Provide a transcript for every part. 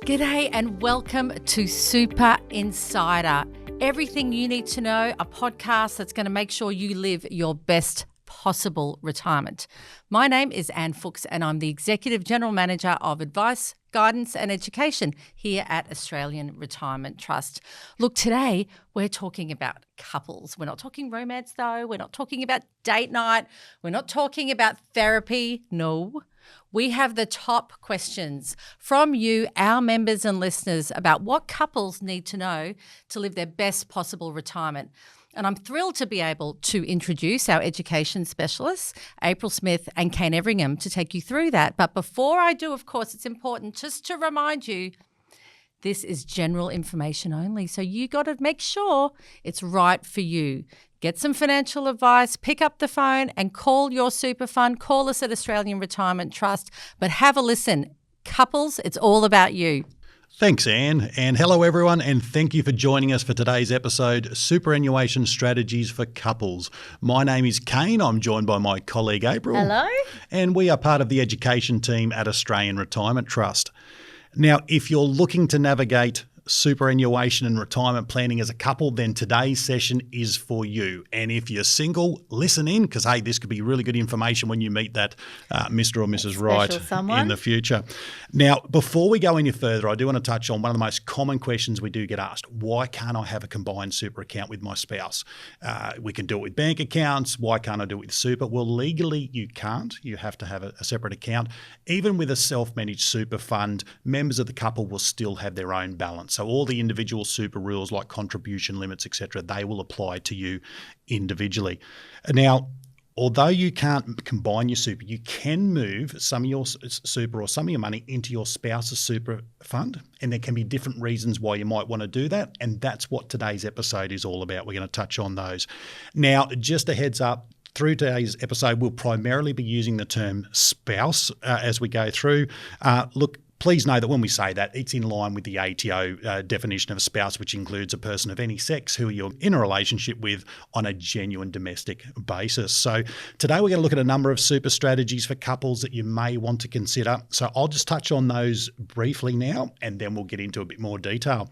G'day and welcome to Super Insider. Everything you need to know, a podcast that's going to make sure you live your best possible retirement. My name is Anne Fuchs and I'm the Executive General Manager of Advice, Guidance and Education here at Australian Retirement Trust. Look, today we're talking about couples. We're not talking romance though. We're not talking about date night. We're not talking about therapy. No. We have the top questions from you, our members and listeners, about what couples need to know to live their best possible retirement. And I'm thrilled to be able to introduce our education specialists, April Smith and Kane Everingham, to take you through that. But before I do, of course, it's important just to remind you, this is general information only. So you got to make sure it's right for you. Get some financial advice, pick up the phone and call your super fund. Call us at Australian Retirement Trust, but have a listen. Couples, it's all about you. Thanks, Anne. And hello, everyone, and thank you for joining us for today's episode, Superannuation Strategies for Couples. My name is Kane. I'm joined by my colleague, April. Hello. And we are part of the education team at Australian Retirement Trust. Now, if you're looking to navigate superannuation and retirement planning as a couple, then today's session is for you. And if you're single, listen in because, hey, this could be really good information when you meet that Mr. or Mrs. Right in the future. Now, before we go any further, I do want to touch on one of the most common questions we do get asked. Why can't I have a combined super account with my spouse? We can do it with bank accounts. Why can't I do it with super? Well, legally, you can't. You have to have a separate account. Even with a self-managed super fund, members of the couple will still have their own balance. So all the individual super rules like contribution limits, etc., they will apply to you individually. Now, although you can't combine your super, you can move some of your super or some of your money into your spouse's super fund, and there can be different reasons why you might want to do that, and that's what today's episode is all about. We're going to touch on those. Now, just a heads up, through today's episode, we'll primarily be using the term spouse as we go through. Look, please know that when we say that, it's in line with the ATO definition of a spouse, which includes a person of any sex who you're in a relationship with on a genuine domestic basis. So today we're going to look at a number of super strategies for couples that you may want to consider. So I'll just touch on those briefly now, and then we'll get into a bit more detail.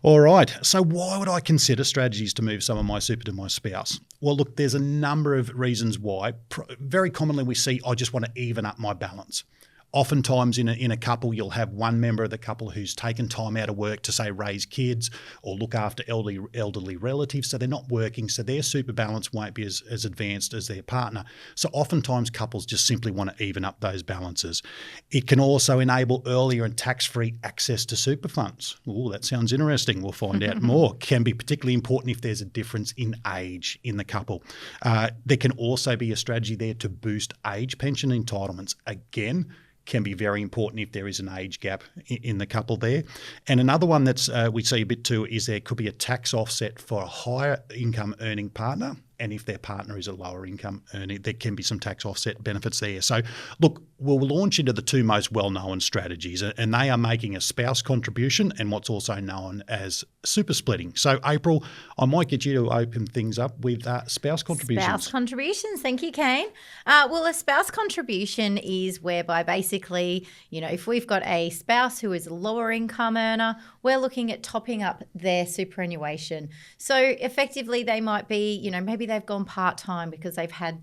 All right, so why would I consider strategies to move some of my super to my spouse? Well, look, there's a number of reasons why. Very commonly we see, I just want to even up my balance. Oftentimes in a couple, you'll have one member of the couple who's taken time out of work to, say, raise kids or look after elderly relatives, so they're not working, so their super balance won't be as advanced as their partner. So oftentimes couples just simply want to even up those balances. It can also enable earlier and tax-free access to super funds. Oh, that sounds interesting. We'll find out more. Can be particularly important if there's a difference in age in the couple. There can also be a strategy there to boost age pension entitlements. Again, can be very important if there is an age gap in the couple there. And another one that's we see a bit too is there could be a tax offset for a higher income earning partner. And if their partner is a lower income earner, there can be some tax offset benefits there. So look, we'll launch into the two most well-known strategies, and they are making a spouse contribution and what's also known as super splitting. So April, I might get you to open things up with spouse contributions. Spouse contributions. Thank you, Kane. Well, a spouse contribution is whereby basically, if we've got a spouse who is a lower income earner, we're looking at topping up their superannuation. So effectively they might be, maybe they've gone part-time because they've had,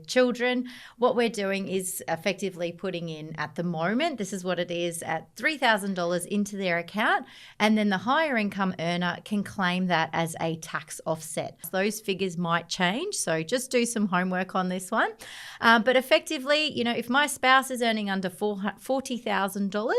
children. What we're doing is effectively putting in, at the moment, this is what it is, at $3,000 into their account, and then the higher income earner can claim that as a tax offset. Those figures might change, so just do some homework on this one. But effectively, if my spouse is earning under $40,000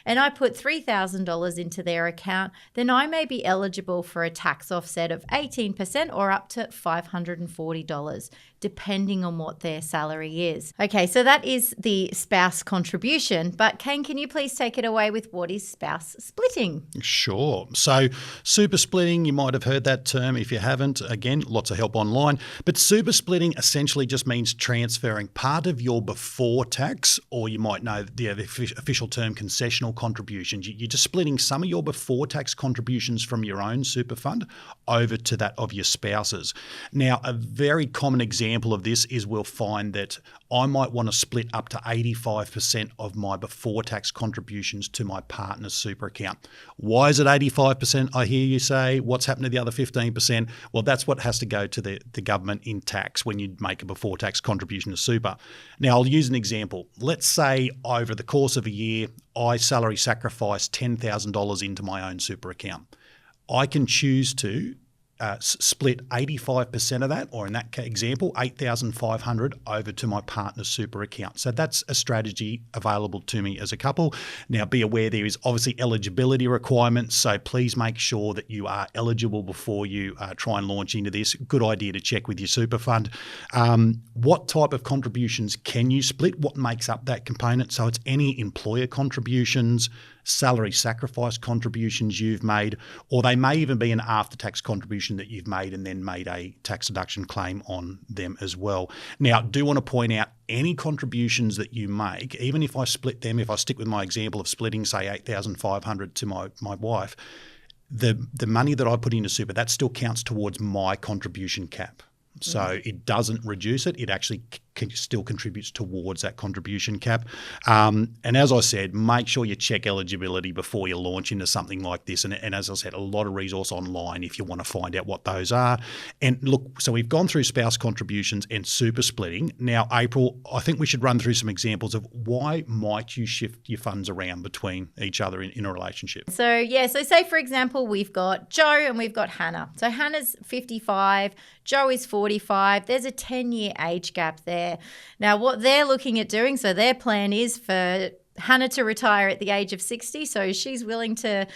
and I put $3,000 into their account, then I may be eligible for a tax offset of 18% or up to $540, depending on what their salary is. Okay, so that is the spouse contribution. But Kane, can you please take it away with what is spouse splitting? Sure. So super splitting, you might have heard that term. If you haven't, again, lots of help online. But super splitting essentially just means transferring part of your before tax, or you might know the official term concessional contributions. You're just splitting some of your before tax contributions from your own super fund over to that of your spouse's. Now, a very common example example of this is we'll find that I might want to split up to 85% of my before tax contributions to my partner's super account. Why is it 85%? I hear you say. What's happened to the other 15%? Well, that's what has to go to the government in tax when you make a before tax contribution to super. Now, I'll use an example. Let's say over the course of a year, I salary sacrifice $10,000 into my own super account. I can choose to split 85% of that, or in that example, $8,500 over to my partner's super account. So that's a strategy available to me as a couple. Now, be aware there is obviously eligibility requirements, so please make sure that you are eligible before you try and launch into this. Good idea to check with your super fund. What type of contributions can you split? What makes up that component? So it's any employer contributions, salary sacrifice contributions you've made, or they may even be an after-tax contribution that you've made and then made a tax deduction claim on them as well. Now, I do want to point out any contributions that you make, even if I split them, if I stick with my example of splitting, say, $8,500 to my wife, the money that I put into super, that still counts towards my contribution cap. So it doesn't reduce it. It actually still contributes towards that contribution cap. And as I said, make sure you check eligibility before you launch into something like this. And as I said, a lot of resource online if you want to find out what those are. And look, so we've gone through spouse contributions and super splitting. Now, April, I think we should run through some examples of why might you shift your funds around between each other in a relationship. So say for example, we've got Joe and we've got Hannah. So Hannah's 55, Joe is 45. There's a 10-year age gap there. Now, what they're looking at doing, so their plan is for Hannah to retire at the age of 60. So she's willing to,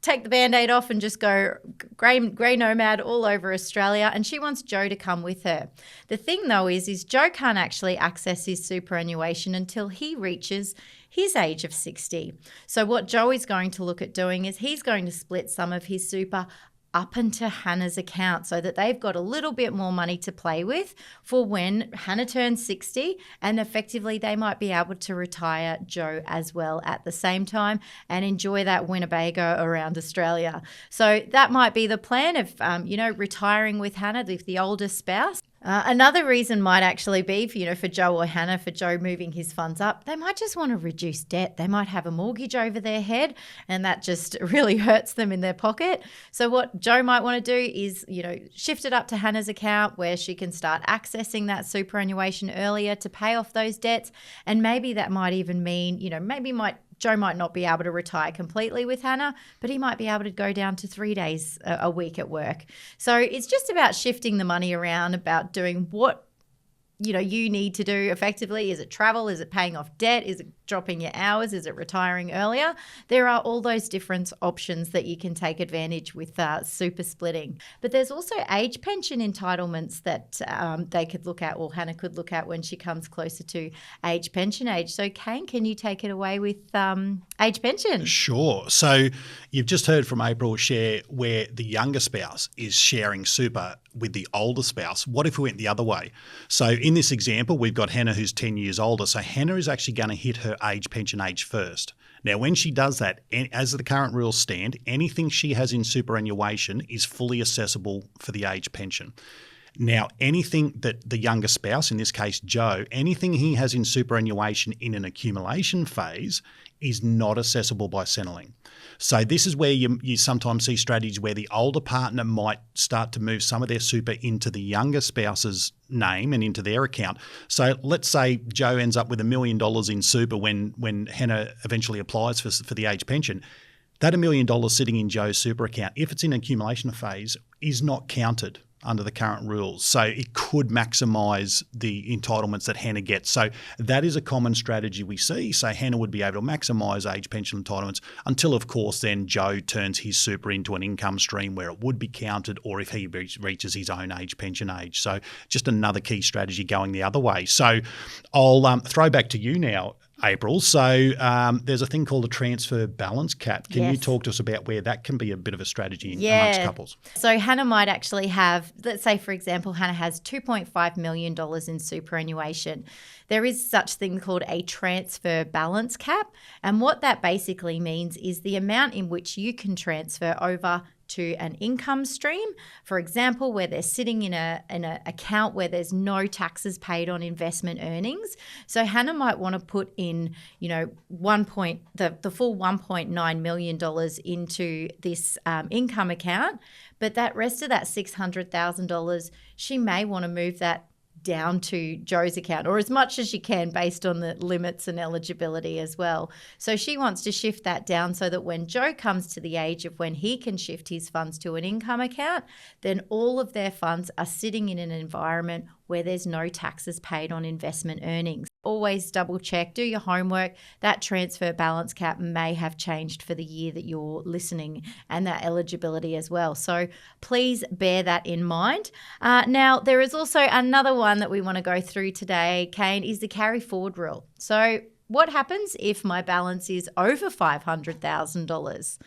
take the Band-Aid off and just go grey nomad all over Australia, and she wants Joe to come with her. The thing, though, is Joe can't actually access his superannuation until he reaches his age of 60. So what Joe is going to look at doing is he's going to split some of his super up into Hannah's account so that they've got a little bit more money to play with for when Hannah turns 60, and effectively they might be able to retire Joe as well at the same time and enjoy that Winnebago around Australia. So that might be the plan of, retiring with Hannah, the oldest spouse. Another reason might actually be, for Joe or Hannah, for Joe moving his funds up, they might just want to reduce debt. They might have a mortgage over their head and that just really hurts them in their pocket. So what Joe might want to do is, shift it up to Hannah's account where she can start accessing that superannuation earlier to pay off those debts. And maybe that might even mean, Joe might not be able to retire completely with Hannah, but he might be able to go down to 3 days a week at work. So it's just about shifting the money around, about doing what you need to do effectively. Is it travel? Is it paying off debt? Is it dropping your hours? Is it retiring earlier? There are all those different options that you can take advantage with super splitting. But there's also age pension entitlements that they could look at, or Hannah could look at when she comes closer to age pension age. So Kane, can you take it away with age pension? Sure. So you've just heard from April share where the younger spouse is sharing super with the older spouse. What if we went the other way? So in this example, we've got Hannah who's 10 years older. So Hannah is actually going to hit her age pension age first. Now, when she does that, as the current rules stand, anything she has in superannuation is fully accessible for the age pension. Now, anything that the younger spouse, in this case Joe, anything he has in superannuation in an accumulation phase is not accessible by Centrelink. So this is where you sometimes see strategies where the older partner might start to move some of their super into the younger spouse's name and into their account. So let's say Joe ends up with $1 million in super when Hannah eventually applies for the age pension. That $1 million sitting in Joe's super account, if it's in accumulation phase, is not counted under the current rules. So it could maximise the entitlements that Hannah gets. So that is a common strategy we see. So Hannah would be able to maximise age pension entitlements until, of course, then Joe turns his super into an income stream where it would be counted, or if he reaches his own age pension age. So just another key strategy going the other way. So I'll throw back to you now, April. So there's a thing called a transfer balance cap. Can you talk to us about where that can be a bit of a strategy amongst couples? So Hannah might actually have, let's say, for example, Hannah has $2.5 million in superannuation. There is such thing called a transfer balance cap. And what that basically means is the amount in which you can transfer over to an income stream, for example, where they're sitting in an account where there's no taxes paid on investment earnings. So Hannah might want to put in, the full $1.9 million into this income account, but that rest of that $600,000, she may want to move that down to Joe's account, or as much as she can based on the limits and eligibility as well. So she wants to shift that down so that when Joe comes to the age of when he can shift his funds to an income account, then all of their funds are sitting in an environment where there's no taxes paid on investment earnings. Always double check, do your homework. That transfer balance cap may have changed for the year that you're listening, and that eligibility as well. So please bear that in mind. Now, there is also another one that we want to go through today, Kane, is the carry forward rule. So what happens if my balance is over $500,000?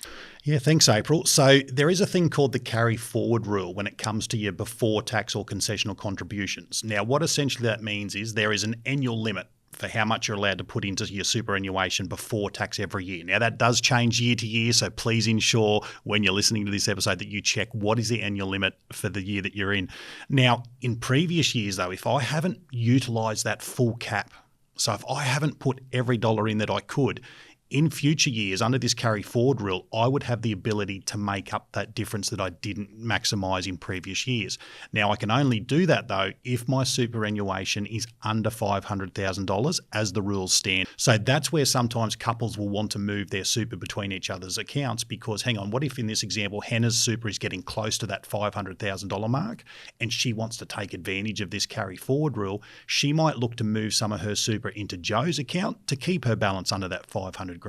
Yeah, thanks, April. So there is a thing called the carry forward rule when it comes to your before tax or concessional contributions. Now, what essentially that means is there is an annual limit for how much you're allowed to put into your superannuation before tax every year. Now, that does change year to year, so please ensure when you're listening to this episode that you check what is the annual limit for the year that you're in. Now, in previous years, though, if I haven't utilised that full cap, so if I haven't put every dollar in that I could, in future years, under this carry forward rule, I would have the ability to make up that difference that I didn't maximise in previous years. Now, I can only do that, though, if my superannuation is under $500,000 as the rules stand. So that's where sometimes couples will want to move their super between each other's accounts because, hang on, what if in this example, Hannah's super is getting close to that $500,000 mark and she wants to take advantage of this carry forward rule? She might look to move some of her super into Joe's account to keep her balance under that $500,000,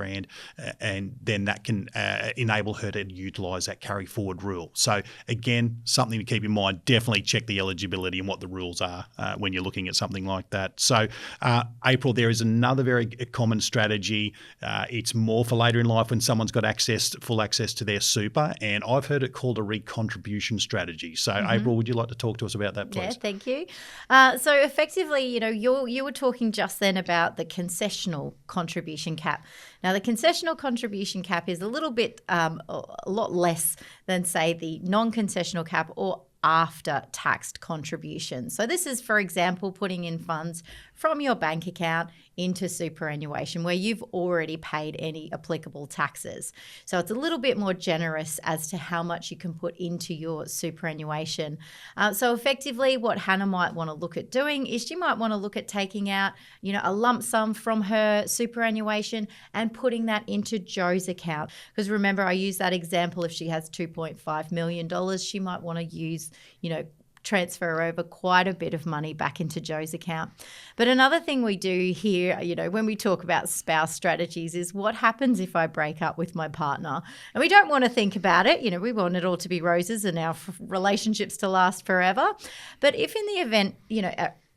and then that can enable her to utilise that carry forward rule. So again, something to keep in mind. Definitely check the eligibility and what the rules are when you're looking at something like that. So April, there is another very common strategy. It's more for later in life when someone's got full access to their super, and I've heard it called a recontribution strategy. So April, would you like to talk to us about that, please? Yeah, thank you. So effectively, you were talking just then about the concessional contribution cap. Now, the concessional contribution cap is a little bit, a lot less than, say, the non-concessional cap or after-taxed contributions. So this is, for example, putting in funds from your bank account into superannuation where you've already paid any applicable taxes. So it's a little bit more generous as to how much you can put into your superannuation. So effectively, what Hannah might want to look at doing is she might want to look at taking out, a lump sum from her superannuation and putting that into Joe's account. Because remember, I used that example, if she has $2.5 million, she might want to use, transfer over quite a bit of money back into Joe's account. But another thing we do here, when we talk about spouse strategies, is what happens if I break up with my partner? And we don't want to think about it. We want it all to be roses and our relationships to last forever. But if in the event,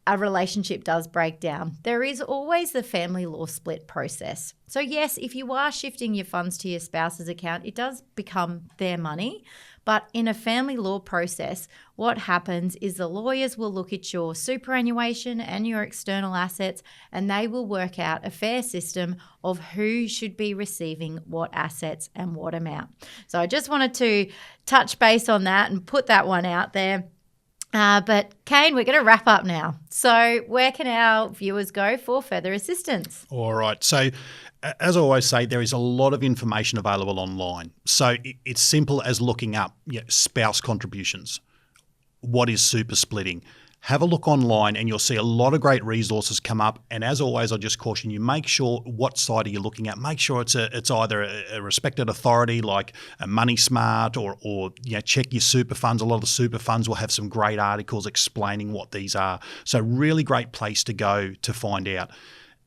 a relationship does break down, there is always the family law split process. So yes, if you are shifting your funds to your spouse's account, it does become their money. But in a family law process, what happens is the lawyers will look at your superannuation and your external assets, and they will work out a fair system of who should be receiving what assets and what amount. So I just wanted to touch base on that and put that one out there. But Kane, we're going to wrap up now. So where can our viewers go for further assistance? All right. So as I always say, there is a lot of information available online. So it's simple as looking up spouse contributions. What is super splitting? Have a look online and you'll see a lot of great resources come up. And as always, I just caution you, make sure what site are you looking at. Make sure it's either a respected authority like Money Smart or check your super funds. A lot of the super funds will have some great articles explaining what these are. So really great place to go to find out.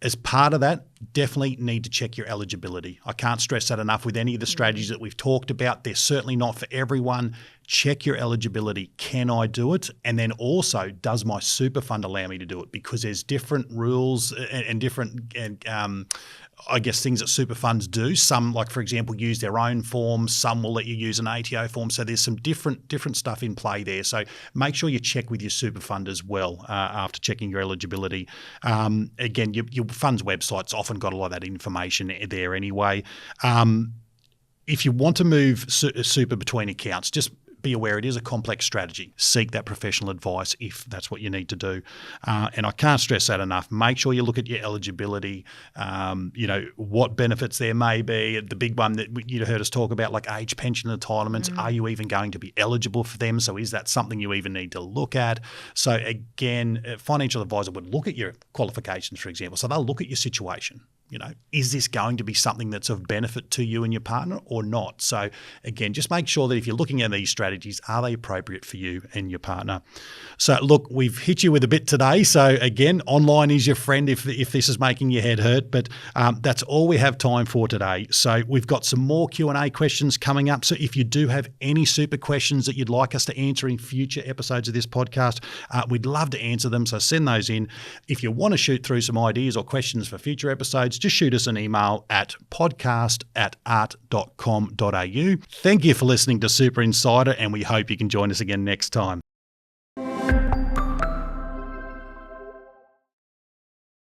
As part of that, definitely need to check your eligibility. I can't stress that enough with any of the strategies that we've talked about. They're certainly not for everyone. Check your eligibility. Can I do it? And then also, does my super fund allow me to do it? Because there's different rules and different things that super funds do. Some, like for example, use their own forms. Some will let you use an ATO form. So there's some different stuff in play there. So make sure you check with your super fund as well after checking your eligibility. Again, your fund's website's often got a lot of that information there anyway. if you want to move super between accounts, just be aware it is a complex strategy. Seek that professional advice if that's what you need to do. And I can't stress that enough. Make sure you look at your eligibility, what benefits there may be. The big one that you heard us talk about, like age pension entitlements, are you even going to be eligible for them? So is that something you even need to look at? So again, a financial advisor would look at your qualifications, for example. So they'll look at your situation. Is this going to be something that's of benefit to you and your partner or not? So again, just make sure that if you're looking at these strategies, are they appropriate for you and your partner? So look, we've hit you with a bit today. So again, online is your friend if this is making your head hurt, but that's all we have time for today. So we've got some more Q&A questions coming up. So if you do have any super questions that you'd like us to answer in future episodes of this podcast, we'd love to answer them. So send those in. If you want to shoot through some ideas or questions for future episodes, just shoot us an email at podcast@art.com.au. Thank you for listening to Super Insider, and we hope you can join us again next time.